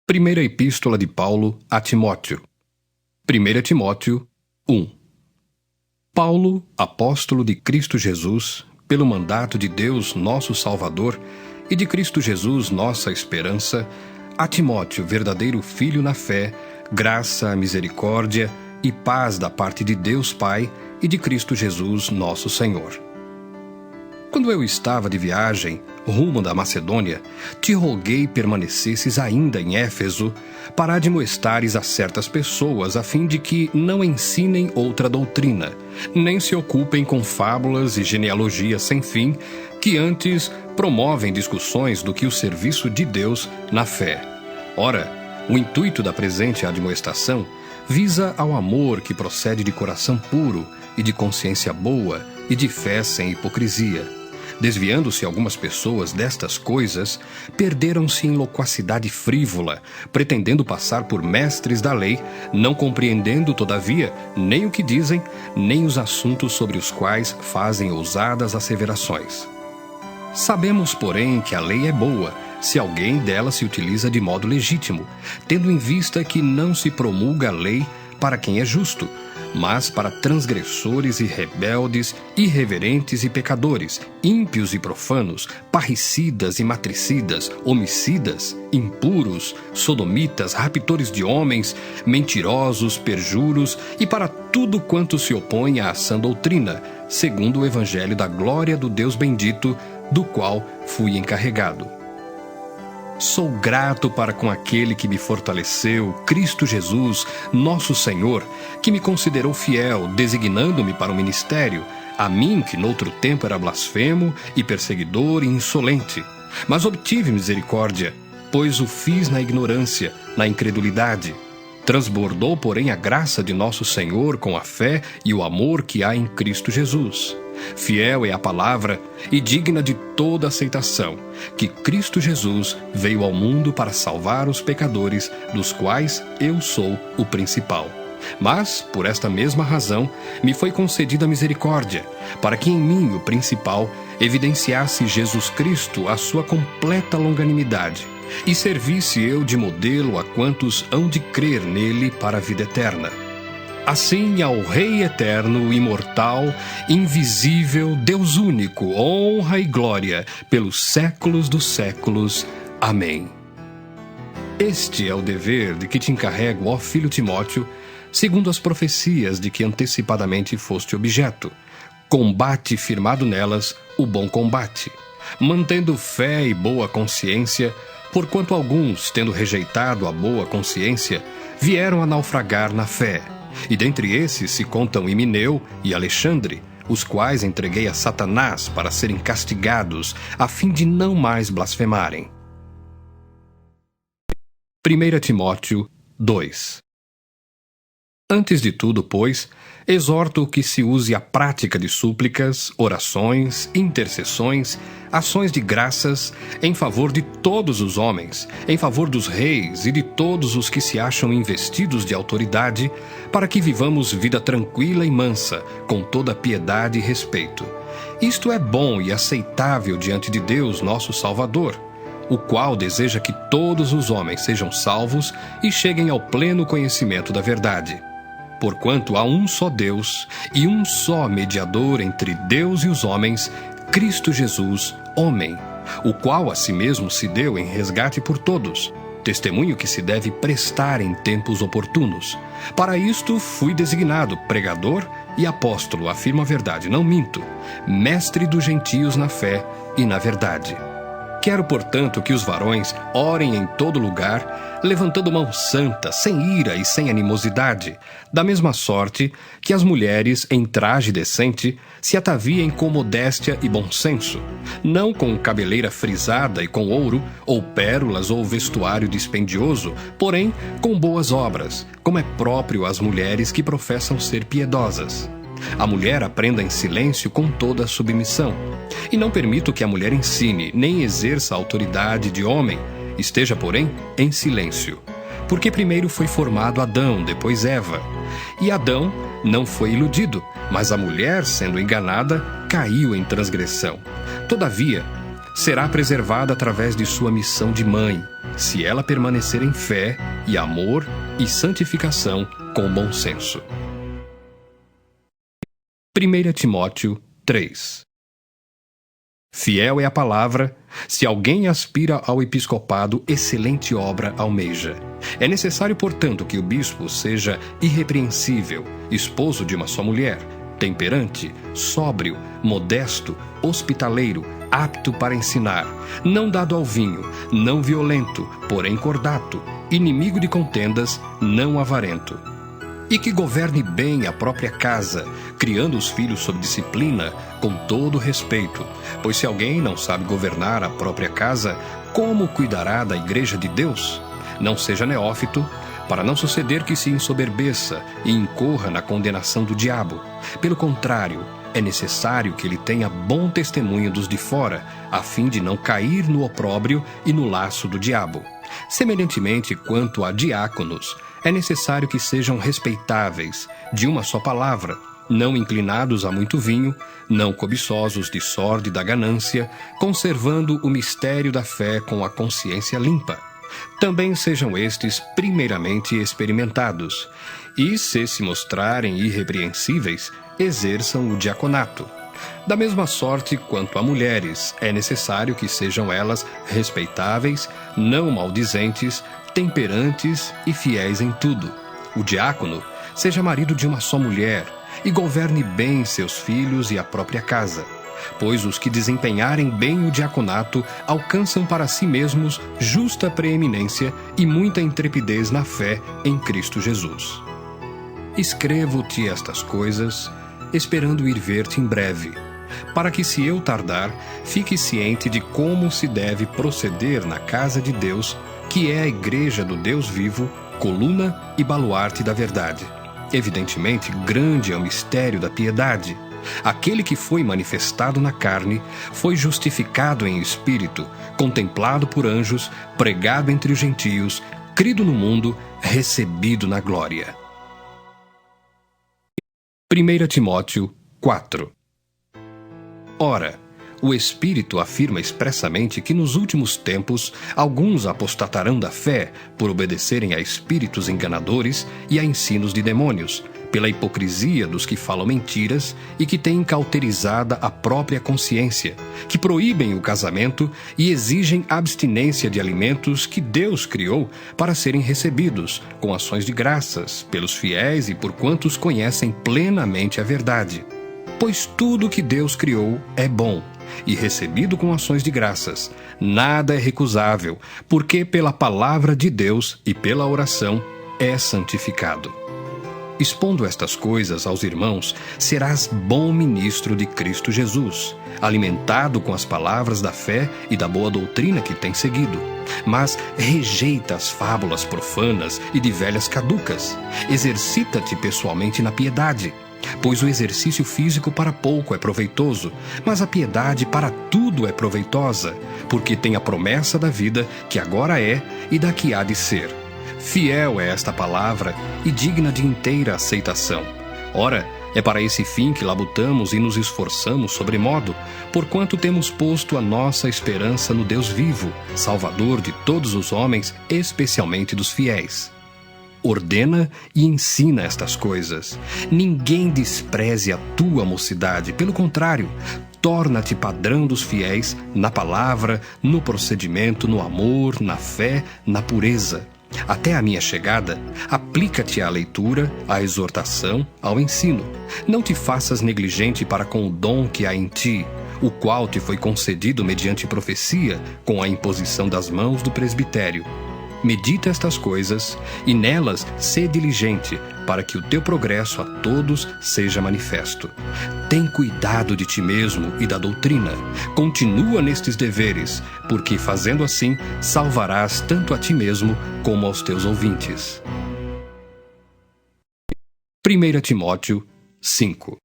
Primeira Epístola de Paulo a Timóteo. 1 Timóteo 1. Paulo, apóstolo de Cristo Jesus, pelo mandato de Deus nosso Salvador e de Cristo Jesus nossa esperança, a Timóteo, verdadeiro filho na fé, graça, misericórdia e paz da parte de Deus Pai e de Cristo Jesus nosso Senhor. Quando eu estava de viagem, rumo da Macedônia, te roguei permanecesses ainda em Éfeso, para admoestares a certas pessoas, a fim de que não ensinem outra doutrina, nem se ocupem com fábulas e genealogias sem fim, que antes promovem discussões do que o serviço de Deus na fé. Ora, o intuito da presente admoestação visa ao amor que procede de coração puro e de consciência boa e de fé sem hipocrisia. Desviando-se algumas pessoas destas coisas, perderam-se em loquacidade frívola, pretendendo passar por mestres da lei, não compreendendo, todavia, nem o que dizem, nem os assuntos sobre os quais fazem ousadas asseverações. Sabemos, porém, que a lei é boa, se alguém dela se utiliza de modo legítimo, tendo em vista que não se promulga a lei para quem é justo, mas para transgressores e rebeldes, irreverentes e pecadores, ímpios e profanos, parricidas e matricidas, homicidas, impuros, sodomitas, raptores de homens, mentirosos, perjuros e para tudo quanto se opõe à sã doutrina, segundo o evangelho da glória do Deus bendito, do qual fui encarregado. Sou grato para com aquele que me fortaleceu, Cristo Jesus, nosso Senhor, que me considerou fiel, designando-me para o ministério, a mim que noutro tempo era blasfemo e perseguidor e insolente. Mas obtive misericórdia, pois o fiz na ignorância, na incredulidade. Transbordou, porém, a graça de nosso Senhor com a fé e o amor que há em Cristo Jesus. Fiel é a palavra e digna de toda aceitação, que Cristo Jesus veio ao mundo para salvar os pecadores, dos quais eu sou o principal. Mas, por esta mesma razão, me foi concedida misericórdia, para que em mim, o principal, evidenciasse Jesus Cristo a sua completa longanimidade, e servisse eu de modelo a quantos hão de crer nele para a vida eterna. Assim, ao Rei eterno, imortal, invisível, Deus único, honra e glória, pelos séculos dos séculos. Amém. Este é o dever de que te encarrego, ó filho Timóteo, segundo as profecias de que antecipadamente foste objeto. Combate firmado nelas o bom combate, mantendo fé e boa consciência, porquanto alguns, tendo rejeitado a boa consciência, vieram a naufragar na fé. E dentre esses se contam Himeneu e Alexandre, os quais entreguei a Satanás para serem castigados, a fim de não mais blasfemarem. 1 Timóteo 2. Antes de tudo, pois, exorto que se use a prática de súplicas, orações, intercessões, ações de graças, em favor de todos os homens, em favor dos reis e de todos os que se acham investidos de autoridade, para que vivamos vida tranquila e mansa, com toda piedade e respeito. Isto é bom e aceitável diante de Deus, nosso Salvador, o qual deseja que todos os homens sejam salvos e cheguem ao pleno conhecimento da verdade. Porquanto há um só Deus e um só mediador entre Deus e os homens, Cristo Jesus, homem, o qual a si mesmo se deu em resgate por todos, testemunho que se deve prestar em tempos oportunos. Para isto fui designado pregador e apóstolo, afirmo a verdade, não minto, mestre dos gentios na fé e na verdade. Quero, portanto, que os varões orem em todo lugar, levantando mão santa, sem ira e sem animosidade, da mesma sorte que as mulheres, em traje decente, se ataviem com modéstia e bom senso, não com cabeleira frisada e com ouro, ou pérolas ou vestuário dispendioso, porém com boas obras, como é próprio às mulheres que professam ser piedosas. A mulher aprenda em silêncio com toda a submissão. E não permito que a mulher ensine, nem exerça a autoridade de homem, esteja, porém, em silêncio. Porque primeiro foi formado Adão, depois Eva. E Adão não foi iludido, mas a mulher, sendo enganada, caiu em transgressão. Todavia, será preservada através de sua missão de mãe, se ela permanecer em fé e amor e santificação com bom senso. 1 Timóteo 3. Fiel é a palavra, se alguém aspira ao episcopado, excelente obra almeja. É necessário, portanto, que o bispo seja irrepreensível, esposo de uma só mulher, temperante, sóbrio, modesto, hospitaleiro, apto para ensinar, não dado ao vinho, não violento, porém cordato, inimigo de contendas, não avarento. E que governe bem a própria casa, criando os filhos sob disciplina, com todo respeito. Pois se alguém não sabe governar a própria casa, como cuidará da igreja de Deus? Não seja neófito, para não suceder que se ensoberbeça e incorra na condenação do diabo. Pelo contrário, é necessário que ele tenha bom testemunho dos de fora, a fim de não cair no opróbrio e no laço do diabo. Semelhantemente, quanto a diáconos, é necessário que sejam respeitáveis, de uma só palavra, não inclinados a muito vinho, não cobiçosos de sórdida ganância, conservando o mistério da fé com a consciência limpa. Também sejam estes primeiramente experimentados, e, se mostrarem irrepreensíveis, exerçam o diaconato. Da mesma sorte quanto a mulheres, é necessário que sejam elas respeitáveis, não maldizentes, temperantes e fiéis em tudo. O diácono seja marido de uma só mulher e governe bem seus filhos e a própria casa, pois os que desempenharem bem o diaconato alcançam para si mesmos justa preeminência e muita intrepidez na fé em Cristo Jesus. Escrevo-te estas coisas, esperando ir ver-te em breve, para que, se eu tardar, fique ciente de como se deve proceder na casa de Deus, que é a igreja do Deus vivo, coluna e baluarte da verdade. Evidentemente, grande é o mistério da piedade. Aquele que foi manifestado na carne foi justificado em espírito, contemplado por anjos, pregado entre os gentios, crido no mundo, recebido na glória. 1 Timóteo 4. Ora, o Espírito afirma expressamente que nos últimos tempos alguns apostatarão da fé por obedecerem a espíritos enganadores e a ensinos de demônios, pela hipocrisia dos que falam mentiras e que têm cauterizada a própria consciência, que proíbem o casamento e exigem abstinência de alimentos que Deus criou para serem recebidos, com ações de graças, pelos fiéis e por quantos conhecem plenamente a verdade. Pois tudo que Deus criou é bom, e recebido com ações de graças. Nada é recusável, porque pela palavra de Deus e pela oração é santificado. Expondo estas coisas aos irmãos, serás bom ministro de Cristo Jesus, alimentado com as palavras da fé e da boa doutrina que tens seguido. Mas rejeita as fábulas profanas e de velhas caducas. Exercita-te pessoalmente na piedade, pois o exercício físico para pouco é proveitoso, mas a piedade para tudo é proveitosa, porque tem a promessa da vida que agora é e da que há de ser. Fiel é esta palavra e digna de inteira aceitação. Ora, é para esse fim que labutamos e nos esforçamos sobremodo, porquanto temos posto a nossa esperança no Deus vivo, Salvador de todos os homens, especialmente dos fiéis. Ordena e ensina estas coisas. Ninguém despreze a tua mocidade, pelo contrário, torna-te padrão dos fiéis na palavra, no procedimento, no amor, na fé, na pureza. Até a minha chegada, aplica-te à leitura, à exortação, ao ensino. Não te faças negligente para com o dom que há em ti, o qual te foi concedido mediante profecia, com a imposição das mãos do presbitério. Medita estas coisas, e nelas sê diligente, para que o teu progresso a todos seja manifesto. Tem cuidado de ti mesmo e da doutrina. Continua nestes deveres, porque, fazendo assim, salvarás tanto a ti mesmo como aos teus ouvintes. 1 Timóteo 5.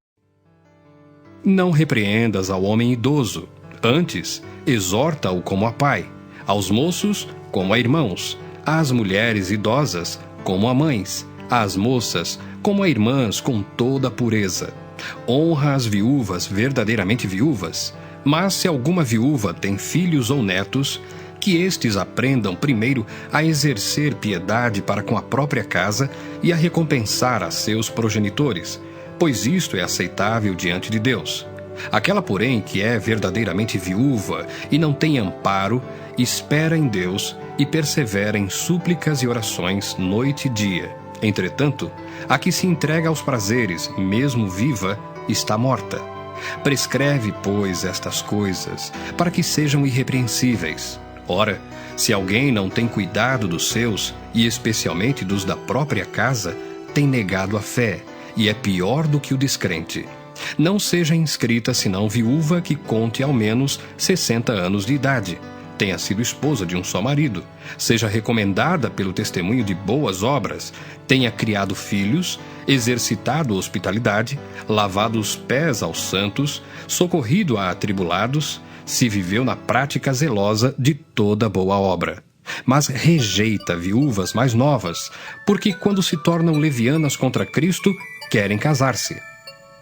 Não repreendas ao homem idoso, antes, exorta-o como a pai, aos moços como a irmãos, às mulheres idosas como a mães, às moças como a irmãs com toda a pureza. Honra as viúvas verdadeiramente viúvas, mas se alguma viúva tem filhos ou netos, que estes aprendam primeiro a exercer piedade para com a própria casa e a recompensar a seus progenitores, pois isto é aceitável diante de Deus. Aquela, porém, que é verdadeiramente viúva e não tem amparo, espera em Deus e persevera em súplicas e orações noite e dia. Entretanto, a que se entrega aos prazeres, mesmo viva, está morta. Prescreve, pois, estas coisas, para que sejam irrepreensíveis. Ora, se alguém não tem cuidado dos seus, e especialmente dos da própria casa, tem negado a fé, e é pior do que o descrente. Não seja inscrita senão viúva que conte ao menos 60 anos de idade, tenha sido esposa de um só marido, seja recomendada pelo testemunho de boas obras, tenha criado filhos, exercitado hospitalidade, lavado os pés aos santos, socorrido a atribulados, se viveu na prática zelosa de toda boa obra. Mas rejeita viúvas mais novas, porque quando se tornam levianas contra Cristo, querem casar-se,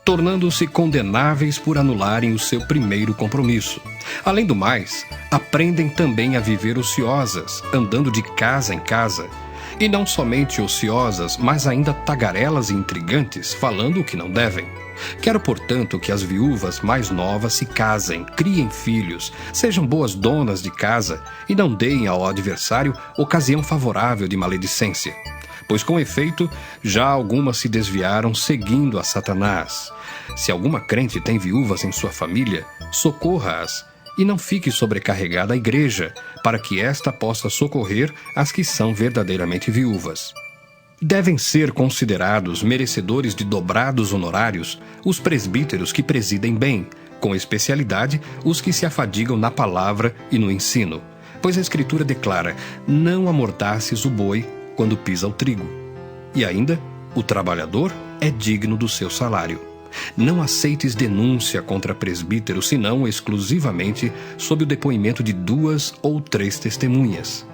tornando-se condenáveis por anularem o seu primeiro compromisso. Além do mais, aprendem também a viver ociosas, andando de casa em casa. E não somente ociosas, mas ainda tagarelas e intrigantes, falando o que não devem. Quero, portanto, que as viúvas mais novas se casem, criem filhos, sejam boas donas de casa e não deem ao adversário ocasião favorável de maledicência. Pois, com efeito, já algumas se desviaram seguindo a Satanás. Se alguma crente tem viúvas em sua família, socorra-as e não fique sobrecarregada a igreja, para que esta possa socorrer as que são verdadeiramente viúvas. Devem ser considerados merecedores de dobrados honorários os presbíteros que presidem bem, com especialidade os que se afadigam na palavra e no ensino. Pois a Escritura declara: não amordaces o boi quando pisa o trigo. E ainda, o trabalhador é digno do seu salário. Não aceites denúncia contra presbítero, senão exclusivamente sob o depoimento de 2 ou 3 testemunhas.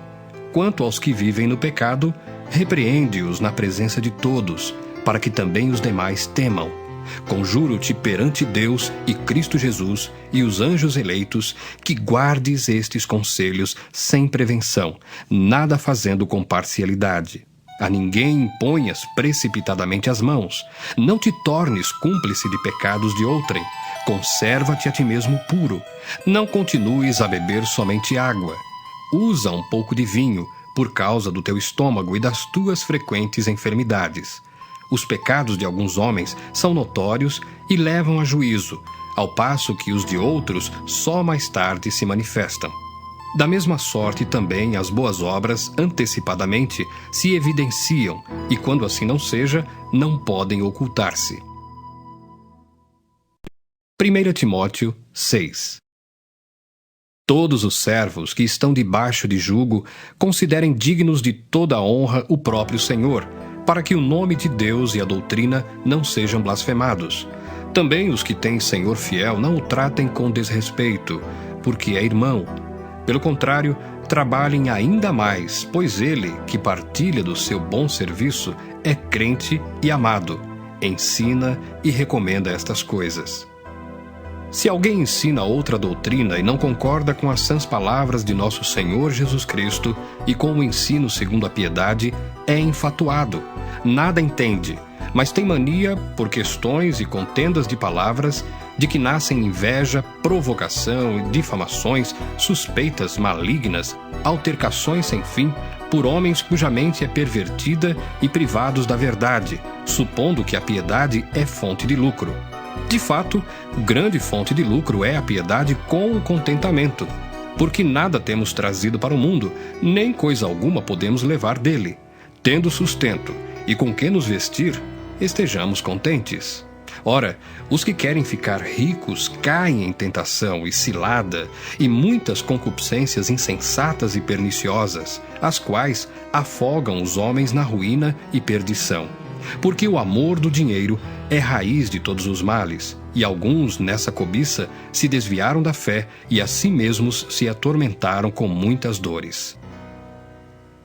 Quanto aos que vivem no pecado, repreende-os na presença de todos, para que também os demais temam. Conjuro-te perante Deus e Cristo Jesus e os anjos eleitos, que guardes estes conselhos sem prevenção, nada fazendo com parcialidade. A ninguém imponhas precipitadamente as mãos. Não te tornes cúmplice de pecados de outrem. Conserva-te a ti mesmo puro. Não continues a beber somente água. Usa um pouco de vinho, por causa do teu estômago e das tuas frequentes enfermidades. Os pecados de alguns homens são notórios e levam a juízo, ao passo que os de outros só mais tarde se manifestam. Da mesma sorte também as boas obras antecipadamente se evidenciam e, quando assim não seja, não podem ocultar-se. 1 Timóteo 6. Todos os servos que estão debaixo de jugo considerem dignos de toda a honra o próprio Senhor, para que o nome de Deus e a doutrina não sejam blasfemados. Também os que têm Senhor fiel não o tratem com desrespeito, porque é irmão. Pelo contrário, trabalhem ainda mais, pois ele, que partilha do seu bom serviço, é crente e amado, ensina e recomenda estas coisas. Se alguém ensina outra doutrina e não concorda com as sãs palavras de nosso Senhor Jesus Cristo e com o ensino segundo a piedade, é enfatuado, nada entende, mas tem mania, por questões e contendas de palavras, de que nascem inveja, provocação e difamações, suspeitas malignas, altercações sem fim, por homens cuja mente é pervertida e privados da verdade, supondo que a piedade é fonte de lucro. De fato, grande fonte de lucro é a piedade com o contentamento, porque nada temos trazido para o mundo, nem coisa alguma podemos levar dele. Tendo sustento e com que nos vestir, estejamos contentes. Ora, os que querem ficar ricos caem em tentação e cilada e muitas concupiscências insensatas e perniciosas, as quais afogam os homens na ruína e perdição. Porque o amor do dinheiro é raiz de todos os males, e alguns, nessa cobiça, se desviaram da fé e a si mesmos se atormentaram com muitas dores.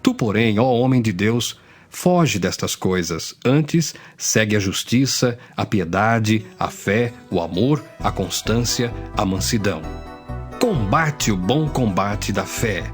Tu, porém, ó homem de Deus, foge destas coisas, antes segue a justiça, a piedade, a fé, o amor, a constância, a mansidão. Combate o bom combate da fé,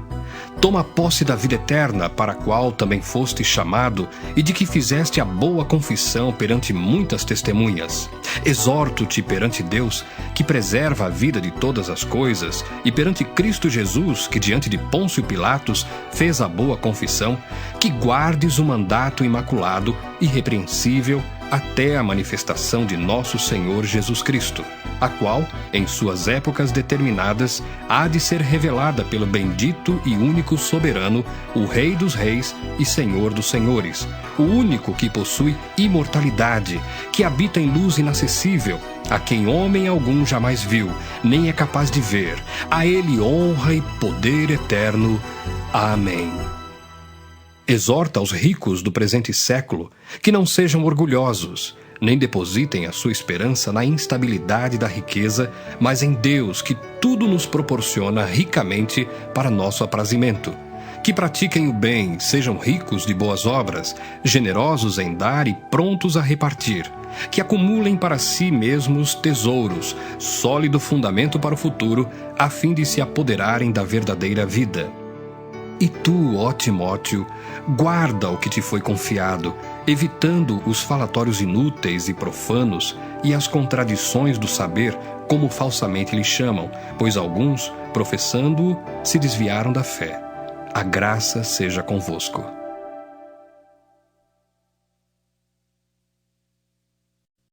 Toma posse da vida eterna, para a qual também foste chamado, e de que fizeste a boa confissão perante muitas testemunhas. Exorto-te perante Deus, que preserva a vida de todas as coisas, e perante Cristo Jesus, que diante de Pôncio Pilatos fez a boa confissão, que guardes o mandato imaculado, irrepreensível, até a manifestação de nosso Senhor Jesus Cristo, a qual, em suas épocas determinadas, há de ser revelada pelo bendito e único soberano, o Rei dos Reis e Senhor dos Senhores, o único que possui imortalidade, que habita em luz inacessível, a quem homem algum jamais viu, nem é capaz de ver. A ele honra e poder eterno. Amém. Exorta os ricos do presente século que não sejam orgulhosos, nem depositem a sua esperança na instabilidade da riqueza, mas em Deus, que tudo nos proporciona ricamente para nosso aprazimento. Que pratiquem o bem, sejam ricos de boas obras, generosos em dar e prontos a repartir. Que acumulem para si mesmos tesouros, sólido fundamento para o futuro, a fim de se apoderarem da verdadeira vida. E tu, ó Timóteo, guarda o que te foi confiado, evitando os falatórios inúteis e profanos e as contradições do saber, como falsamente lhe chamam, pois alguns, professando-o, se desviaram da fé. A graça seja convosco.